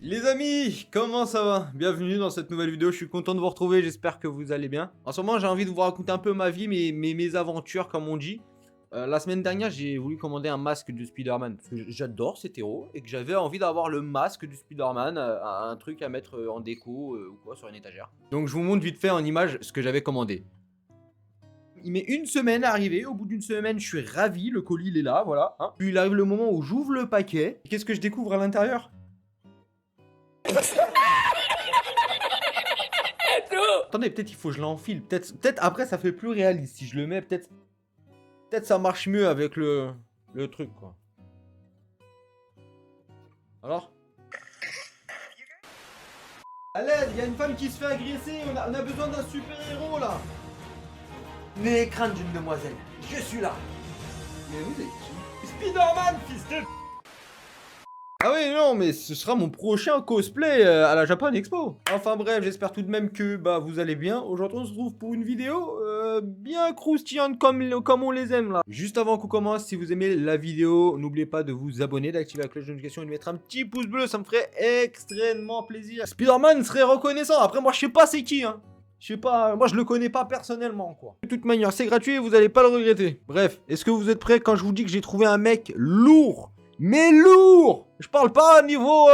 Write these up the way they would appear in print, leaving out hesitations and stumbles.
Les amis, comment ça va? Bienvenue dans cette nouvelle vidéo, je suis content de vous retrouver, j'espère que vous allez bien. En ce moment, j'ai envie de vous raconter un peu ma vie, mes aventures, comme on dit. La semaine dernière, j'ai voulu commander un masque de Spider-Man, parce que j'adore cet héros, et que j'avais envie d'avoir le masque du Spider-Man, un truc à mettre en déco, ou quoi, sur une étagère. Donc je vous montre vite fait en image ce que j'avais commandé. Il met une semaine à arriver, au bout d'une semaine, je suis ravi, le colis il est là, voilà. Hein. Puis il arrive le moment où j'ouvre le paquet, qu'est-ce que je découvre à l'intérieur? Attendez, peut-être il faut que je l'enfile. Peut-être après ça fait plus réaliste. Si je le mets, peut-être ça marche mieux avec le truc, quoi. Alors? À l'aide, il y a une femme qui se fait agresser. On a besoin d'un super-héros, là. N'ayez crainte d'une demoiselle. Je suis là. Mais vous êtes qui? Spider-Man, fils de... Ah oui, non, mais ce sera mon prochain cosplay à la Japan Expo. Enfin bref, j'espère tout de même que vous allez bien. Aujourd'hui, on se retrouve pour une vidéo bien croustillante comme on les aime là. Juste avant qu'on commence, si vous aimez la vidéo, n'oubliez pas de vous abonner, d'activer la cloche de notification et de mettre un petit pouce bleu, ça me ferait extrêmement plaisir. Spider-Man serait reconnaissant. Après, moi, je sais pas c'est qui, hein. Je sais pas, moi je le connais pas personnellement quoi. De toute manière, c'est gratuit et vous allez pas le regretter. Bref, est-ce que vous êtes prêts quand je vous dis que j'ai trouvé un mec lourd? Mais lourd! Je parle pas niveau...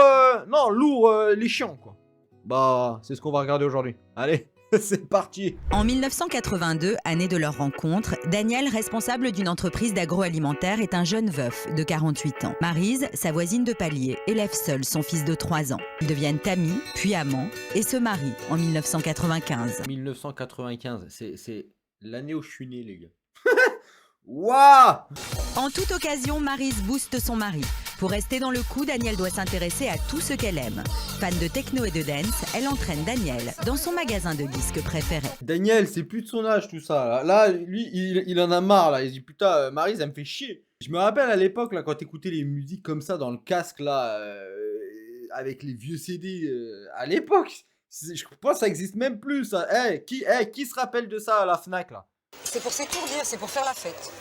non, lourd, les chiants, quoi. Bah, c'est ce qu'on va regarder aujourd'hui. Allez, c'est parti! En 1982, année de leur rencontre, Daniel, responsable d'une entreprise d'agroalimentaire, est un jeune veuf de 48 ans. Maryse, sa voisine de palier, élève seule son fils de 3 ans. Ils deviennent amis, puis amants, et se marient en 1995. 1995, c'est l'année où je suis né, les gars. Waouh! En toute occasion, Maryse booste son mari. Pour rester dans le coup, Daniel doit s'intéresser à tout ce qu'elle aime. Fan de techno et de dance, elle entraîne Daniel dans son magasin de disques préféré. Daniel, c'est plus de son âge tout ça. Là lui, il en a marre là. Il se dit putain, Maryse, elle me fait chier. Je me rappelle à l'époque là, quand t'écoutais les musiques comme ça dans le casque là, avec les vieux CD à l'époque. Je pense que ça existe même plus ça. Qui se rappelle de ça à la Fnac là? C'est pour s'étourdir, c'est pour faire la fête.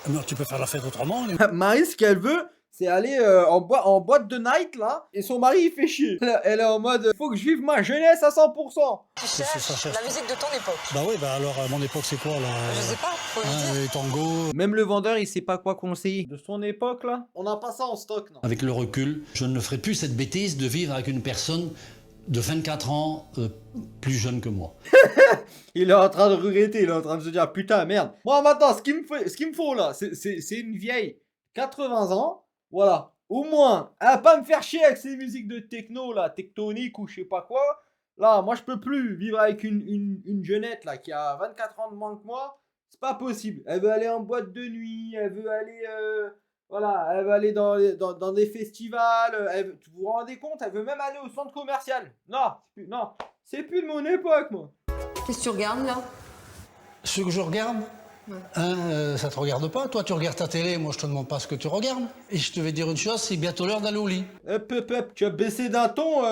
Non, tu peux faire la fête autrement. Maryse, ce qu'elle veut, c'est aller en boîte de night là, et son mari il fait chier. Elle est en mode, faut que je vive ma jeunesse à 100%. Tu ça, cherches cherche. la musique de ton époque. Bah oui, bah alors à mon époque c'est quoi là? Je sais pas, faut le dire. Les tangos. Même le vendeur, il sait pas quoi conseiller. De son époque là, on n'a pas ça en stock, non. Avec le recul, je ne ferai plus cette bêtise de vivre avec une personne de 24 ans plus jeune que moi. Il est en train de regretter, il est en train de se dire putain merde. Moi maintenant, ce qu'il me faut là, c'est une vieille 80 ans, voilà. Au moins, à pas me faire chier avec ces musiques de techno là, tectonique ou je sais pas quoi. Là, moi je peux plus vivre avec une jeunette là qui a 24 ans de moins que moi. C'est pas possible. Elle veut aller en boîte de nuit, elle veut aller voilà, elle veut aller dans des festivals, vous vous rendez compte, elle veut même aller au centre commercial. Non, c'est plus de mon époque moi. Qu'est-ce que tu regardes là? Ce que je regarde, ça te regarde pas. Toi, tu regardes ta télé, moi je te demande pas ce que tu regardes. Et je te vais dire une chose, c'est bientôt l'heure d'aller au lit. Tu as baissé d'un ton,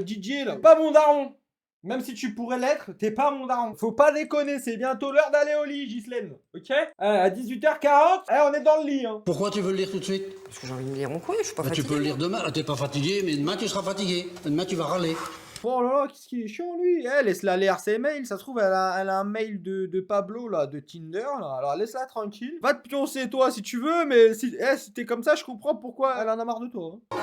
DJ là. Pas mon daron. Même si tu pourrais l'être, t'es pas mon daron. Faut pas déconner, c'est bientôt l'heure d'aller au lit, Ghislaine. Ok? À 18h40, on est dans le lit. Hein. Pourquoi tu veux le lire tout de suite? Parce que j'ai envie de me lire mon courrier, je suis pas Bah, tu fatiguée. peux le lire demain. T'es pas fatigué, mais demain tu seras fatigué. Demain tu vas râler. Oh là là, qu'est-ce qui est chiant lui. Laisse-la lire ses mails. Ça se trouve, elle a un mail de Pablo là, de Tinder là. Alors laisse-la tranquille. Va te pioncer toi si tu veux, mais si t'es comme ça, je comprends pourquoi elle en a marre de toi. Hein.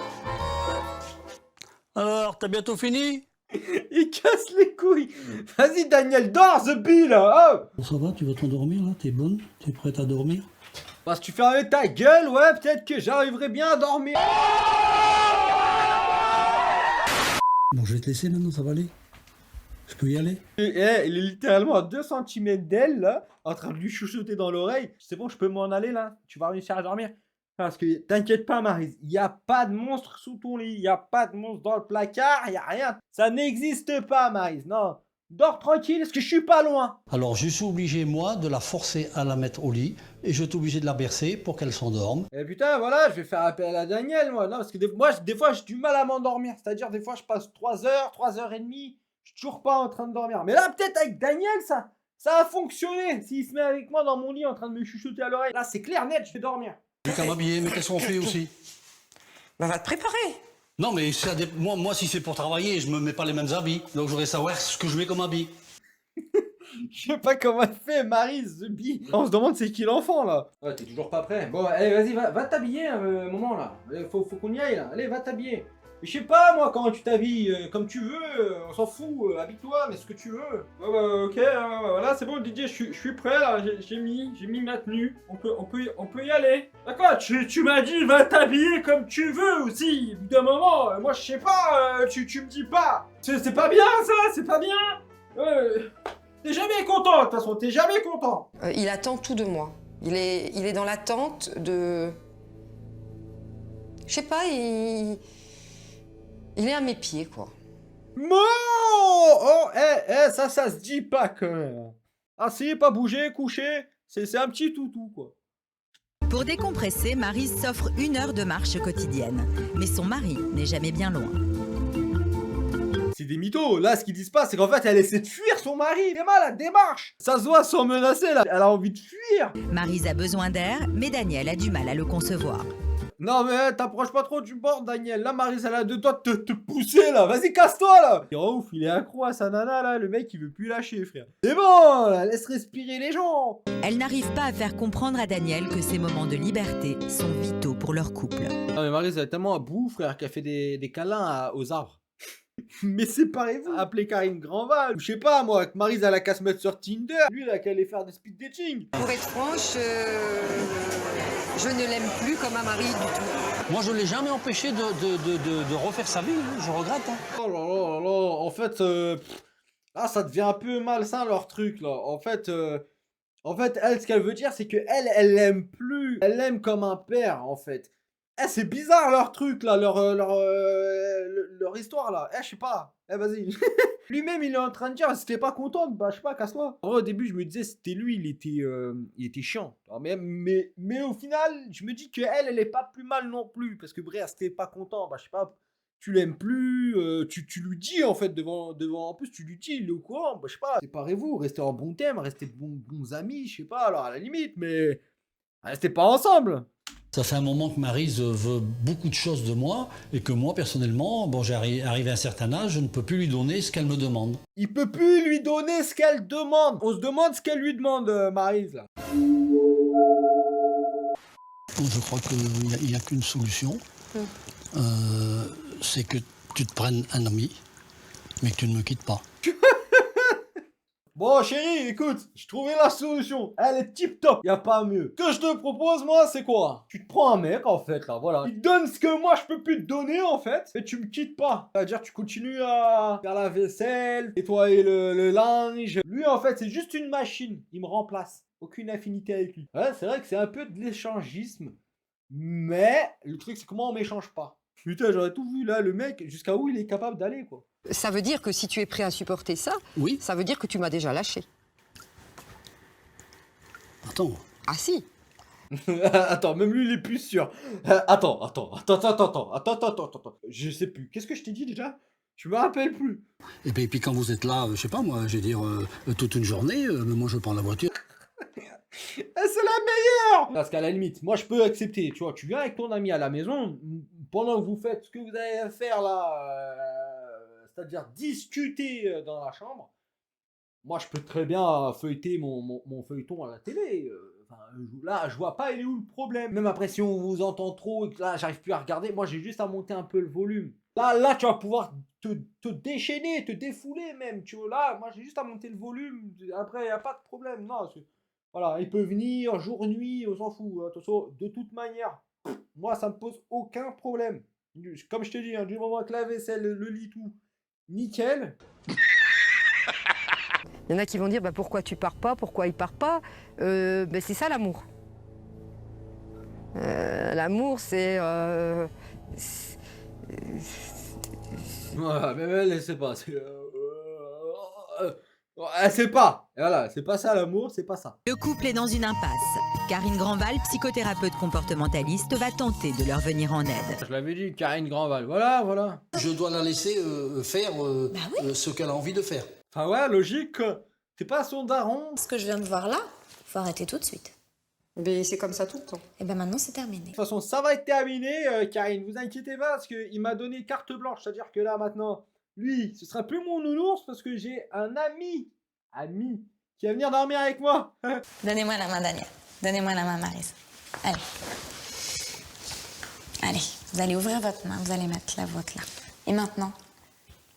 Alors, t'as bientôt fini? Il casse les couilles. Vas-y Daniel, dors The Bee là. Oh. Ça va, tu vas t'endormir là? T'es bonne? T'es prête à dormir? Bah si tu fermais ta gueule, ouais, peut-être que j'arriverai bien à dormir. Bon, je vais te laisser maintenant, ça va aller? Je peux y aller? Il est littéralement à 2 cm d'elle, là, en train de lui chuchoter dans l'oreille. C'est bon, je peux m'en aller, là? Tu vas réussir à dormir? Parce que, t'inquiète pas, Maryse, il n'y a pas de monstre sous ton lit, il n'y a pas de monstre dans le placard, il n'y a rien. Ça n'existe pas, Maryse, non. Dors tranquille, parce que je suis pas loin. Alors, je suis obligé, moi, de la forcer à la mettre au lit, et je suis obligé de la bercer pour qu'elle s'endorme. Et putain, voilà, je vais faire appel à Daniel, moi. Non, parce que des fois, j'ai du mal à m'endormir. C'est-à-dire, des fois, je passe 3 heures, 3 heures et demie, je suis toujours pas en train de dormir. Mais là, peut-être avec Daniel, ça a fonctionné. S'il se met avec moi dans mon lit en train de me chuchoter à l'oreille, là, c'est clair, net, je vais dormir. J'ai qu'à m'habiller, mais qu'elles sont faites aussi. Bah va te préparer. Non, mais moi, si c'est pour travailler, je me mets pas les mêmes habits. Donc, je voudrais savoir ce que je mets comme habit. Je sais pas comment elle fait, Maryse, The Bee. On se demande c'est qui l'enfant là. Ouais, t'es toujours pas prêt. Bon, allez, vas-y, va t'habiller un moment là. Faut qu'on y aille là. Allez, va t'habiller. Je sais pas moi comment tu t'habilles, comme tu veux, on s'en fout, habille-toi, mais ce que tu veux. Ouais, bah, ok, voilà, c'est bon Didier, je suis prêt là, j'ai mis ma tenue, on peut y aller. D'accord, tu m'as dit va t'habiller comme tu veux aussi, au bout d'un moment, moi je sais pas, tu me dis pas. C'est pas bien ça, c'est pas bien. T'es jamais content, de toute façon, t'es jamais content. Il attend tout de moi. Il est dans l'attente de... Je sais pas, il est à mes pieds, quoi. Non. Oh, ça se dit pas quand même. Assis, pas bouger, coucher, c'est un petit toutou, quoi. Pour décompresser, Maryse s'offre 1 heure de marche quotidienne. Mais son mari n'est jamais bien loin. C'est des mythos. Là, ce qu'ils disent pas, c'est qu'en fait, elle essaie de fuir son mari. Il est mal, elle démarche. Ça se voit sans menacer, là. Elle a envie de fuir. Maryse a besoin d'air, mais Daniel a du mal à le concevoir. Non, mais t'approches pas trop du bord, Daniel. Là, Maryse, elle a deux doigts de te pousser, là. Vas-y, casse-toi, là. Il est ouf, il est accro à sa nana, là. Le mec, il veut plus lâcher, frère. C'est bon, là. Laisse respirer les gens. Elle n'arrive pas à faire comprendre à Daniel que ces moments de liberté sont vitaux pour leur couple. Non, mais Maryse, elle est tellement à bout, frère, qu'elle fait des câlins aux arbres. Mais séparez-vous. Appelez Karine Grandval. Je sais pas, moi, que Maryse, elle a qu'à se mettre sur Tinder. Lui, là, qu'elle allait faire des speed dating. Pour être franche, je ne l'aime plus comme un mari du tout. Moi, je l'ai jamais empêché de refaire sa vie. Je regrette. Hein. Oh là là là là. En fait, là, ça devient un peu malsain, leur truc, là. En fait, elle, ce qu'elle veut dire, c'est que elle l'aime plus. Elle l'aime comme un père, en fait. C'est bizarre leur truc là, leur histoire là. Je sais pas. Vas-y. Lui-même il est en train de dire si t'es pas contente, bah je sais pas, casse-toi. En vrai, au début je me disais c'était lui, il était chiant. Mais au final, je me dis que elle est pas plus mal non plus. Parce que bref, si t'es pas content, bah je sais pas, tu l'aimes plus, tu lui dis en fait devant. En plus tu lui dis, il est au courant, bah je sais pas, séparez-vous, restez en bon thème, restez bons amis, je sais pas, alors à la limite, mais restez pas ensemble. Ça fait un moment que Maryse veut beaucoup de choses de moi et que moi, personnellement, bon, arrivé à un certain âge, je ne peux plus lui donner ce qu'elle me demande. Il peut plus lui donner ce qu'elle demande. On se demande ce qu'elle lui demande, Maryse, là. Je crois qu'il n'y a qu'une solution. C'est que tu te prennes un ami, mais que tu ne me quittes pas. Bon, chérie, écoute, j'ai trouvé la solution. Elle est tip top, y a pas mieux. Ce que je te propose, moi, c'est quoi? Tu te prends un mec, en fait, là, voilà. Il te donne ce que moi, je peux plus te donner, en fait, et tu me quittes pas. C'est-à-dire, tu continues à faire la vaisselle, nettoyer le linge. Lui, en fait, c'est juste une machine. Il me remplace. Aucune affinité avec lui. Ouais, c'est vrai que c'est un peu de l'échangisme. Mais, le truc, c'est que moi, on m'échange pas. Putain, j'aurais tout vu, là, le mec, jusqu'à où il est capable d'aller, quoi. Ça veut dire que si tu es prêt à supporter ça, oui. Ça veut dire que tu m'as déjà lâché. Attends. Ah si. Attends, même lui, il est plus sûr. Attends. Je sais plus. Qu'est-ce que je t'ai dit déjà? Je me rappelle plus. Et puis quand vous êtes là, je sais pas moi, je vais dire toute une journée, moi je prends la voiture. C'est la meilleure! Parce qu'à la limite, moi je peux accepter, tu vois, tu viens avec ton ami à la maison, pendant que vous faites ce que vous avez à faire là, c'est-à-dire discuter dans la chambre, moi je peux très bien feuilleter mon feuilleton à la télé. Là, je vois pas il est où le problème. Même après, si on vous entend trop et que là j'arrive plus à regarder, moi j'ai juste à monter un peu le volume. Là tu vas pouvoir te déchaîner, te défouler même, tu vois, là, moi j'ai juste à monter le volume, après y a pas de problème, non, voilà, il peut venir jour, nuit, on s'en fout. Attention, de toute manière, moi, ça me pose aucun problème. Comme je te dis, du moment que la vaisselle, le lit, tout, nickel. Il y en a qui vont dire bah, pourquoi tu pars pas, pourquoi il part pas. C'est ça l'amour. L'amour, c'est. Voilà, mais elle sait pas. Elle sait pas. Voilà, c'est pas ça l'amour, c'est pas ça. Le couple est dans une impasse. Karine Grandval, psychothérapeute comportementaliste, va tenter de leur venir en aide. Je l'avais dit, Karine Grandval. Voilà. Je dois la laisser faire ce qu'elle a envie de faire. Enfin ouais, logique. T'es pas son daron. Ce que je viens de voir là, faut arrêter tout de suite. Mais c'est comme ça tout le temps. Et ben maintenant c'est terminé. De toute façon, ça va être terminé, Karine. Vous inquiétez pas, parce qu'il m'a donné carte blanche. C'est-à-dire que là, maintenant, lui, ce sera plus mon nounours, parce que j'ai un ami, qui va venir dormir avec moi. Donnez-moi la main, Daniel. Donnez-moi la main, Maryse. Allez. Allez, vous allez ouvrir votre main, vous allez mettre la vôtre là. Et maintenant,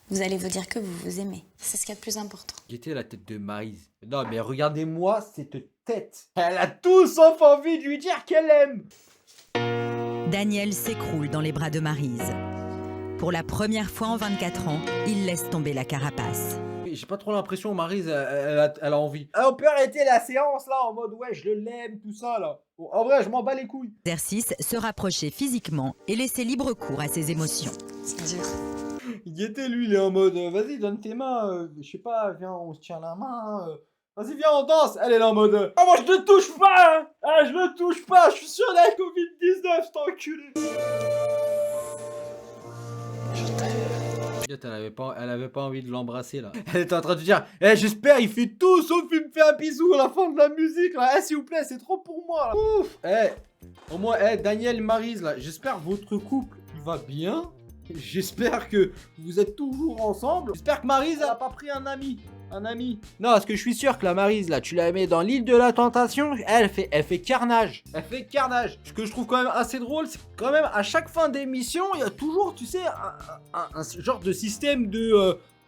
vous allez vous dire que vous vous aimez. C'est ce qu'il y a de plus important. Guettez la tête de Maryse. Non, mais regardez-moi cette tête. Elle a tout sauf envie de lui dire qu'elle aime. Daniel s'écroule dans les bras de Maryse. Pour la première fois en 24 ans, il laisse tomber la carapace. J'ai pas trop l'impression, Maryse, elle a envie. On peut arrêter la séance là, en mode ouais, je l'aime, tout ça là. Bon, en vrai, je m'en bats les couilles. Exercice, se rapprocher physiquement et laisser libre cours à ses émotions. C'est dur. Guettez, lui, il est en mode vas-y, donne tes mains, je sais pas, viens, on se tient la main. Vas-y, viens, on danse. Elle est là en mode ah, moi je ne touche pas, hein. Ah, je ne touche pas, je suis sur la Covid-19, cet enculé. Elle avait pas envie de l'embrasser là. Elle était en train de dire j'espère il fait tout sauf il me fait un bisou à la fin de la musique là. S'il vous plaît, c'est trop pour moi là. Ouf. Au moins Daniel, Maryse là, j'espère que votre couple il va bien. J'espère que vous êtes toujours ensemble. J'espère que Maryse elle a pas pris un ami. Non, parce que je suis sûr que la Maryse là, tu la mets dans l'île de la tentation, elle fait carnage. Ce que je trouve quand même assez drôle, c'est que quand même à chaque fin d'émission, il y a toujours, tu sais, un genre de système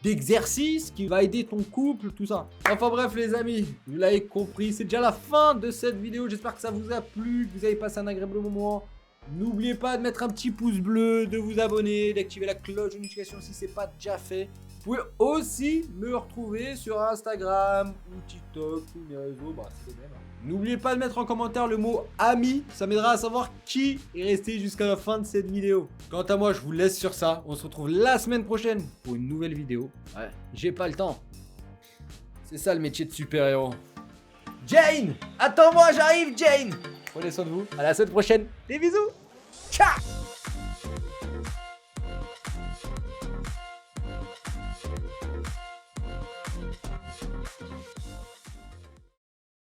d'exercice qui va aider ton couple, tout ça. Enfin bref les amis, vous l'avez compris, c'est déjà la fin de cette vidéo. J'espère que ça vous a plu, que vous avez passé un agréable moment. N'oubliez pas de mettre un petit pouce bleu, de vous abonner, d'activer la cloche de notification si c'est pas déjà fait. Vous pouvez aussi me retrouver sur Instagram ou TikTok, tous mes réseaux, bah c'est les mêmes. N'oubliez pas de mettre en commentaire le mot ami, ça m'aidera à savoir qui est resté jusqu'à la fin de cette vidéo. Quant à moi, je vous laisse sur ça. On se retrouve la semaine prochaine pour une nouvelle vidéo. Ouais, j'ai pas le temps. C'est ça le métier de super-héros. Jane, attends-moi, j'arrive, Jane. Prenez soin de vous. À la semaine prochaine. Des bisous. Ciao.